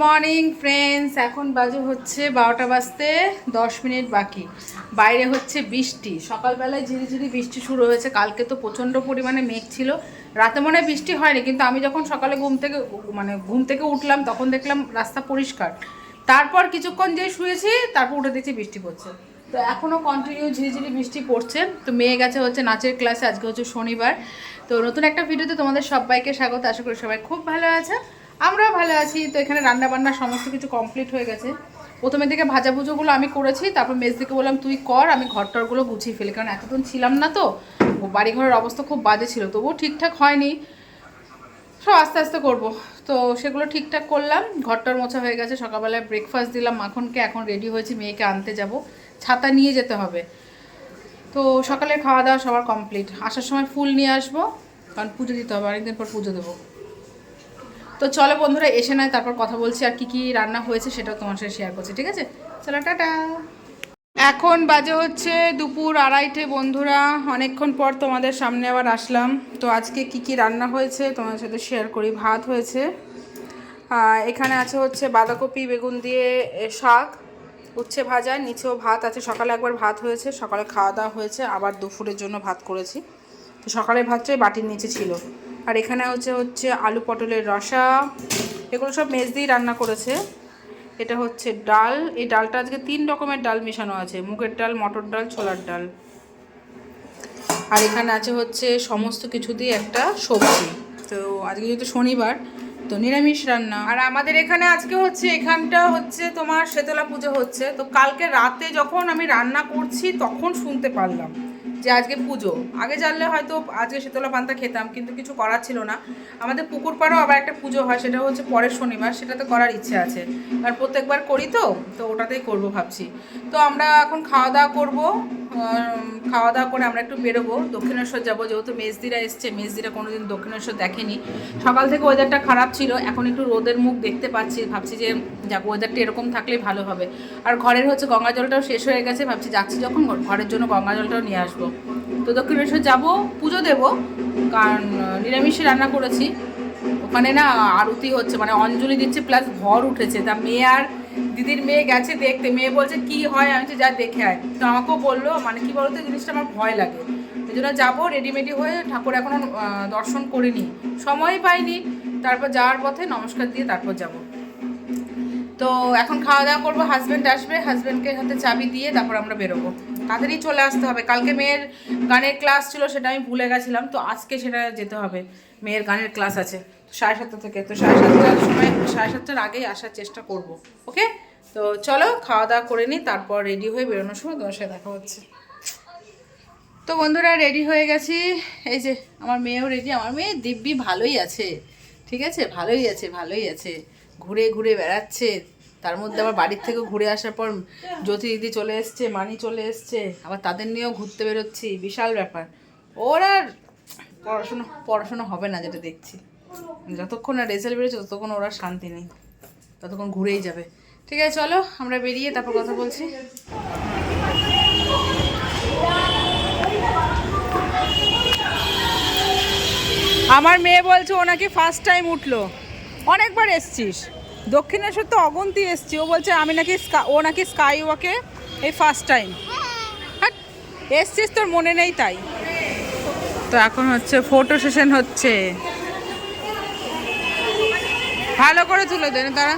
Morning friends, এখন বাজে হচ্ছে 12টা বাজতে 10 মিনিট বাকি। বাইরে হচ্ছে বৃষ্টি, সকালবেলায় ঝিরিঝিরি বৃষ্টি শুরু হয়েছে। কালকে তো প্রচণ্ড পরিমাণে মেঘ ছিল, রাতে মনে হয় বৃষ্টি হয়নি, কিন্তু আমি যখন সকালে ঘুম থেকে উঠলাম তখন দেখলাম রাস্তা পরিষ্কার। তারপর কিছুক্ষণ যেই শুয়েছি তারপর উঠে দেখছি বৃষ্টি পড়ছে। তো এখনও কন্টিনিউ ঝিরিঝিরি বৃষ্টি পড়ছে। তো মেয়ে গেছে হচ্ছে নাচের ক্লাসে, আজকে হচ্ছে শনিবার। তো নতুন একটা ভিডিওতে তোমাদের সবাইকে স্বাগত। আশা করি সবাই খুব ভালো আছে, আমরাও ভালো আছি। তো এখানে রান্না বান্না সমস্ত কিছু কমপ্লিট হয়ে গেছে। প্রথমে থেকে ভাজাভুজোগুলো আমি করেছি, তারপর মেজদিকে বললাম তুই কর, আমি ঘরটরগুলো গুছিয়ে ফেলি, কারণ এতদিন ছিলাম না তো বাড়িঘরের অবস্থা খুব বাজে ছিল, তবুও ঠিকঠাক হয়নি, সব আস্তে আস্তে করবো। তো সেগুলো ঠিকঠাক করলাম, ঘরটার মোছা হয়ে গেছে। সকালবেলায় ব্রেকফাস্ট দিলাম মাখনকে, এখন রেডি হয়েছি, মেয়েকে আনতে যাব, ছাতা নিয়ে যেতে হবে। তো সকালে খাওয়া দাওয়া সবার কমপ্লিট। আসার সময় ফুল নিয়ে আসবো, কারণ পুজো দিতে হবে, অনেকদিন পর পুজো দেবো। তো চলো বন্ধুরা, এসে নয় তারপর কথা বলছি, আর কি কি রান্না হয়েছে সেটাও তোমার সাথে শেয়ার করছি, ঠিক আছে? চলো টাটা। এখন বাজে হচ্ছে দুপুর 2:30 বন্ধুরা, অনেকক্ষণ পর তোমাদের সামনে আবার আসলাম। তো আজকে কি কি রান্না হয়েছে তোমাদের সাথে শেয়ার করি। ভাত হয়েছে, এখানে আছে হচ্ছে বাঁধাকপি বেগুন দিয়ে শাক, উচ্ছে ভাজা, নিচেও ভাত আছে। সকালে একবার ভাত হয়েছে, সকালে খাওয়া দাওয়া হয়েছে, আবার দুপুরের জন্য ভাত করেছি। তো সকালের ভাতটাই বাটির নিচে ছিল। আর এখানে হচ্ছে আলু পটলের রসা, এগুলো সব মেজদিই রান্না করেছে। এটা হচ্ছে ডাল, এই ডালটা আজকে 3 রকমের ডাল মেশানো আছে, মুগের ডাল, মটর ডাল, ছোলার ডাল। আর এখানে আছে হচ্ছে সমস্ত কিছু দিয়ে একটা সবজি। তো আজকে যেহেতু শনিবার, তো নিরামিষ রান্না। আর আমাদের এখানে আজকে হচ্ছে, এখানটা হচ্ছে তোমার শীতলা পুজো হচ্ছে। তো কালকে রাতে যখন আমি রান্না করছি তখন শুনতে পারলাম যে আজকে পুজো। আগে জানলে হয়তো আজকে শীতলা পান্তা খেতাম, কিন্তু কিছু করার ছিল না। আমাদের পুকুর পাড়েও আবার একটা পুজো হয়, সেটা হচ্ছে পরের শনিবার, সেটাতে করার ইচ্ছে আছে, কারণ প্রত্যেকবার করি তো ওটাতেই করব ভাবছি। তো আমরা এখন খাওয়া দাওয়া করবো, খাওয়া দাওয়া করে আমরা একটু বেরোবো, দক্ষিণেশ্বর যাবো, যেহেতু মেজদিরা এসছে। মেজদিরা কোনোদিন দক্ষিণেশ্বর দেখেনি। সকাল থেকে ওয়েদারটা খারাপ ছিল, এখন একটু রোদের মুখ দেখতে পাচ্ছি, ভাবছি যে যাক, ওয়েদারটা এরকম থাকলেই ভালো হবে। আর ঘরের হচ্ছে গঙ্গা জলটাও শেষ হয়ে গেছে, ভাবছি যাচ্ছি যখন ঘরের জন্য গঙ্গা জলটাও নিয়ে আসবো। তো দক্ষিণেশ্বর যাবো, পুজো দেবো, কারণ নিরামিষে রান্না করেছি। ওখানে না আরতি হচ্ছে, মানে অঞ্জলি দিচ্ছে, প্লাস ভর উঠেছে। তা মেয়ে আর দিদির মেয়ে গেছে দেখতে, মেয়ে বলছে কি হয়, আমি যা দেখে আয়। তো আমাকেও বললো, মানে কি বলতো, জিনিসটা আমার ভয় লাগে, এই জন্য যাবো রেডিমেডি হয়ে। ঠাকুর এখনও দর্শন করিনি, সময় পাইনি। তারপর যাওয়ার পথে নমস্কার দিয়ে তারপর যাব। তো এখন খাওয়া দাওয়া করবো, হাজব্যান্ড আসবে, হাজব্যান্ডকে হাতে চাবি দিয়ে তারপর আমরা বেরোবো। তাড়াতাড়ি চলে আসতে হবে, কালকে মেয়ের গানের ক্লাস ছিল, সেটা আমি ভুলে গেছিলাম। তো আজকে সেটা যেতে হবে, মেয়ের গানের ক্লাস আছে 7:30 থেকে। তো 7:30টার সময়, 7:30টার আগেই আসার চেষ্টা করব, ওকে? তো চলো খাওয়া দাওয়া করে নিই, তারপর রেডি হয়ে বেরোনোর সময় তোমার সাথে দেখা হচ্ছে। তো বন্ধুরা রেডি হয়ে গেছি, এই যে আমার মেয়েও রেডি। আমার মেয়ে দিব্যি ভালোই আছে, ঠিক আছে, ভালোই আছে, ভালোই আছে, ঘুরে ঘুরে বেড়াচ্ছে। তার মধ্যে আবার বাড়ির থেকে ঘুরে আসার পর জ্যোতি দিদি চলে এসছে, মানি চলে এসছে, আবার তাদের নিয়েও ঘুরতে বেরোচ্ছি, বিশাল ব্যাপার। ওর আর পড়াশোনা হবে না, যেটা দেখছি। যতক্ষণ না রেজাল্ট বেরোচ্ছে ততক্ষণ ওরা শান্তি নেই, ততক্ষণ ঘুরেই যাবে। ঠিক আছে, চলো আমরা বেরিয়ে তারপর কথা বলছি। আমার মেয়ে বলছে ও নাকি ফার্স্ট টাইম উঠলো। অনেকবার এসছিস দক্ষিণেশ্বর, তো অগন্তি এসছি। ও বলছে আমি নাকি ও নাকি স্কাই ওয়াকে এই ফার্স্ট টাইম। হ্যাঁ, এসছিস, তোর মনে নেই তাই। তো এখন হচ্ছে ফটো সেশন হচ্ছে, ভালো করে তুলে দেন তারা।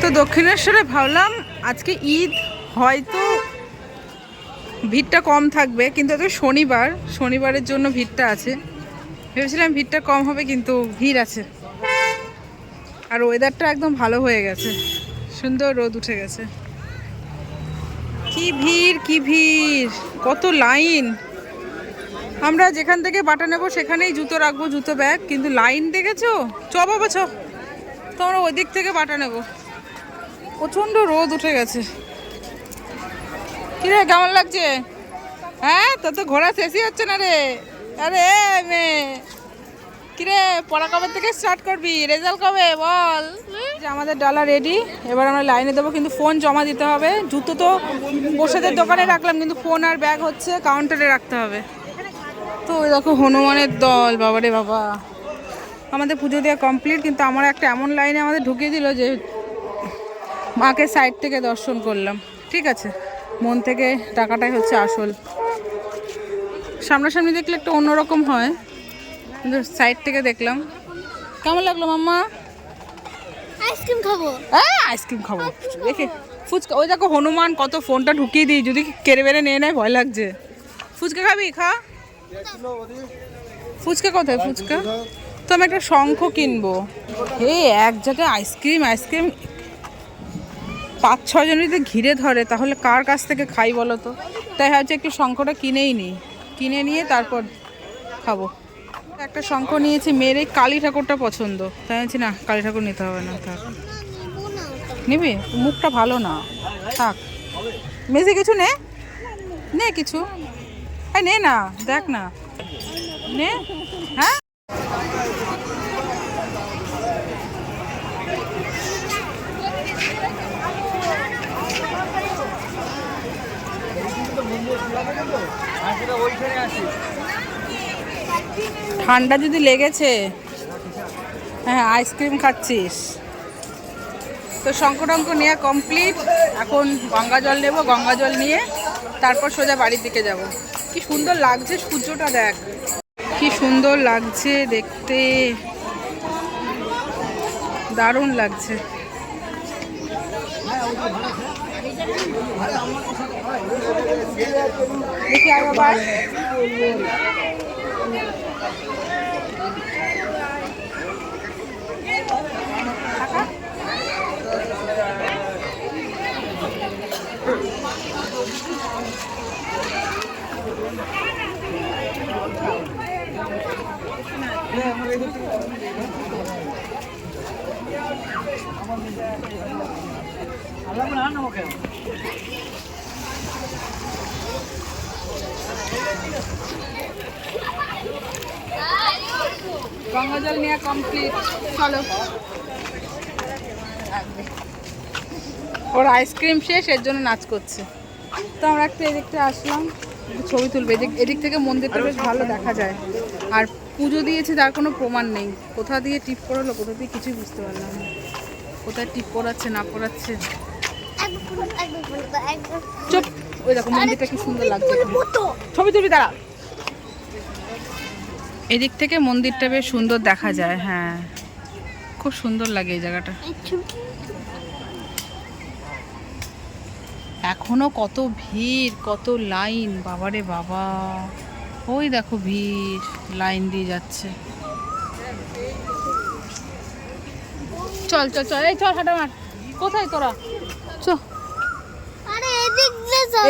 তো দক্ষিণেশ্বরে ভাবলাম আজকে ঈদ, হয়তো ভিড়টা কম থাকবে, কিন্তু তো শনিবারের জন্য ভিড়টা আছে। ভেবেছিলাম ভিড়টা কম হবে, কিন্তু ভিড় আছে। আর ওয়েদারটা একদম ভালো হয়ে গেছে, সুন্দর রোদ উঠে গেছে। কি ভিড়, কি ভিড়, কত লাইন। আমরা যেখান থেকে বাটা নেবো সেখানেই জুতো রাখবো, জুতো ব্যাগ, কিন্তু লাইন দেখেছো? চ বাবা চ, তো আমরা ওই দিক থেকে বাটা নেবো। প্রচণ্ড রোদ উঠে গেছে। কিরে কেমন লাগছে? হ্যাঁ, তোর তো ঘোরা শেষই হচ্ছে না রে। আরে মেয়ে কিরে পড়া কবে থেকে স্টার্ট করবি, রেজাল্ট কবে বল? যে আমাদের ডালা রেডি, এবার আমরা লাইনে দেবো, কিন্তু ফোন জমা দিতে হবে। জুতো তো বসেদের দোকানে রাখলাম, কিন্তু ফোন আর ব্যাগ হচ্ছে কাউন্টারে রাখতে হবে। তো ওই দেখো হনুমানের দল, বাবারে বাবা। আমাদের পুজো দেওয়া কমপ্লিট, কিন্তু আমার একটা এমন লাইনে আমাদের ঢুকিয়ে দিল যে মাকে সাইড থেকে দর্শন করলাম। ঠিক আছে, মন থেকে টাকাটাই হচ্ছে আসল। সামনাসামনি দেখলে একটু অন্যরকম হয়, কিন্তু সাইড থেকে দেখলাম। কেমন লাগলো মাম্মা? আইসক্রিম খাবো। হ্যাঁ আইসক্রিম খাবো দেখে। ফুচকা, ওই দেখো হনুমান কত, ফোনটা ঢুকিয়ে দিই, যদি কেড়ে বেড়ে নিয়ে নেয় ভয় লাগছে। ফুচকা খাবি? খা। ফুচকা কোথায়? ফুচকা তো আমি একটা শঙ্খ কিনবো। এই এক জায়গায় আইসক্রিম আইসক্রিম 5-6 জন যদি ঘিরে ধরে, তাহলে কার কাছ থেকে খাই বলো তো? তাই হচ্ছে একটু শঙ্খটা কিনেই নিই, কিনে নিয়ে তারপর খাবো। একটা শঙ্খ নিয়েছি, মেয়ের এই কালী ঠাকুরটা পছন্দ, তাই বলছি না কালী ঠাকুর নিতে হবে না, থাক। নিবি? মুখটা ভালো না, থাক। মেজে কিছু নে, নে কিছু, নে না, দেখ না, নে। হ্যাঁ ঠান্ডা যদি লেগেছে, হ্যাঁ আইসক্রিম খাচ্ছিস তো। শঙ্খ টঙ্ক নেওয়া কমপ্লিট, এখন গঙ্গা জল নেবো, গঙ্গা জল নিয়ে তারপর সোজা বাড়ির দিকে যাব। কি সুন্দর লাগছে সূর্যটা, দেখ কি সুন্দর লাগছে দেখতে, দারুণ লাগছে। দেখি আবার গঙ্গা জল নেওয়া কমপ্লিট, চলো। ওর আইসক্রিম শেষ, এর জন্য নাচ করছে। তো আমরা একটু এদিকটা আসলাম, একটু ছবি তুলবে। এদিক থেকে মন্দিরটা বেশ ভালো দেখা যায়। আর পুজো দিয়েছি তার কোনো প্রমাণ নেই, কোথা দিয়ে টিপ পড়ালো, কোথা দিয়ে কিছুই বুঝতে পারলাম না, কোথায় টিপ পড়াচ্ছে না পড়াচ্ছে। চুপ, ওই দেখো মন্দিরটা কি সুন্দর লাগছে, ছবি তুলবি দাঁড়া। এদিক থেকে মন্দিরটা বেশ সুন্দর দেখা যায়, হ্যাঁ খুব সুন্দর লাগে এই জায়গাটা। এখনো কত ভিড়, কত লাইন, বাবারে বাবা। ওই দেখো ভিড়, লাইন দিয়ে যাচ্ছে। চল চল চল, এই চল হাঁটা মার। কোথায় তোরা? চল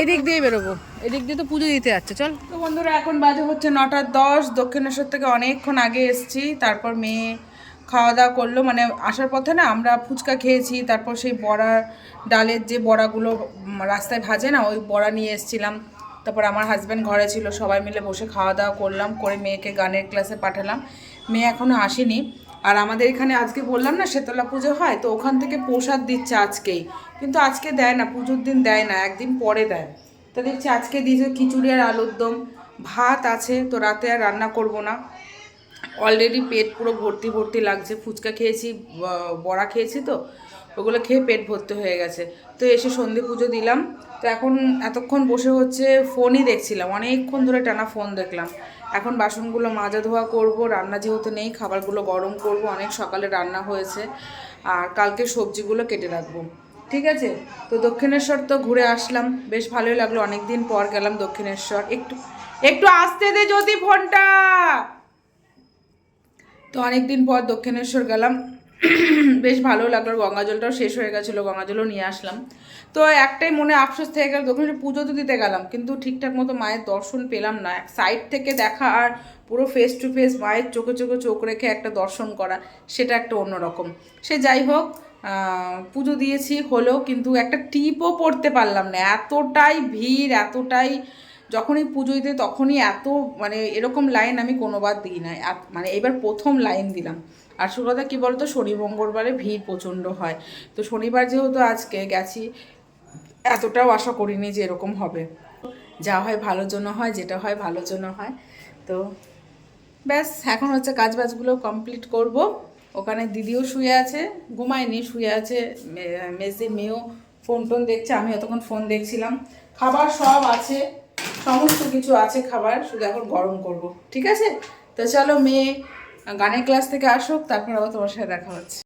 এদিক দিয়ে বেরোবো, এদিক দিয়ে তো পুজো দিতে যাচ্ছে, চল। তো বন্ধুরা এখন বাজে হচ্ছে 9:10, দক্ষিণেশ্বর থেকে অনেকক্ষণ আগে এসেছি। তারপর মেয়ে খাওয়া দাওয়া করলো, মানে আসার পথে না আমরা ফুচকা খেয়েছি, তারপর সেই বড়া, ডালের যে বড়াগুলো রাস্তায় ভাজে না, ওই বড়া নিয়ে এসেছিলাম। তারপর আমার হাজব্যান্ড ঘরে ছিল, সবাই মিলে বসে খাওয়া দাওয়া করলাম, করে মেয়েকে গানের ক্লাসে পাঠালাম। মেয়ে এখনও আসেনি। আর আমাদের এখানে আজকে বললাম না শীতলা পুজো হয়, তো ওখান থেকে প্রসাদ দিচ্ছে আজকেই, কিন্তু আজকে দেয় না, পুজোর দিন দেয় না, একদিন পরে দেয়। তো দেখছি আজকে দিয়েছে খিচুড়ি আর আলুর দম, ভাত আছে। তো রাতে আর রান্না করব না, অলরেডি পেট পুরো ভর্তি ভর্তি লাগছে, ফুচকা খেয়েছি, বড়া খেয়েছি, তো ওগুলো খেয়ে পেট ভর্তি হয়ে গেছে। তো এসে সন্ধে পুজো দিলাম। তো এখন এতক্ষণ বসে হচ্ছে ফোনই দেখছিলাম, অনেকক্ষণ ধরে টানা ফোন দেখলাম। এখন বাসনগুলো মাজা ধোয়া করব, রান্না যেহেতু নেই খাবারগুলো গরম করব, অনেক সকালে রান্না হয়েছে, আর কালকে সবজিগুলো কেটে রাখবো। ঠিক আছে, তো দক্ষিণেশ্বর তো ঘুরে আসলাম, বেশ ভালোই লাগলো, অনেক দিন পর গেলাম দক্ষিণেশ্বর। একটু একটু আসতে দে যদি ফোনটা। তো অনেক দিন পর দক্ষিণেশ্বর গেলাম, বেশ ভালো লাগলো। গঙ্গা জলটাও শেষ হয়ে গেছিলো, গঙ্গা জলও নিয়ে আসলাম। তো একটাই মনে আফসোস থেকে গেল, দক্ষিণেশ্বর পুজো তো দিতে গেলাম, কিন্তু ঠিকঠাক মতো মায়ের দর্শন পেলাম না। সাইড থেকে দেখা আর পুরো ফেস টু ফেস মায়ের চোখে চোখে চোখ রেখে একটা দর্শন করা, সেটা একটা অন্যরকম। সে যাই হোক, পুজো দিয়েছি হলো, কিন্তু একটা টিপও পড়তে পারলাম না, এতটাই ভিড়, এতটাই যখনই পুজো দিতে তখনই এত মানে এরকম লাইন আমি কোনোবার দিই না, মানে এবার প্রথম লাইন দিলাম। আর কথা কী বলতো, শনি মঙ্গলবারে ভিড় প্রচণ্ড হয়, তো শনিবার যেহেতু আজকে গেছি, এতটাও আশা করিনি যে এরকম হবে। যা হয় ভালোর জন্য হয়, যেটা হয় ভালোর জন্য হয়। তো ব্যাস এখন হচ্ছে কাজ বাজগুলো কমপ্লিট করব। ওখানে দিদিও শুয়ে আছে, ঘুমায়নি, শুয়ে আছে। মেসির মেয়েও ফোন টোন দেখছে, আমি এতক্ষণ ফোন দেখছিলাম। খাবার সব আছে, সমস্ত কিছু আছে খাবার, শুধু এখন গরম করব। ঠিক আছে, তো চলো মেয়ে গানের ক্লাস থেকে আসুক, তারপর আবার তোমার সাথে দেখা হচ্ছে।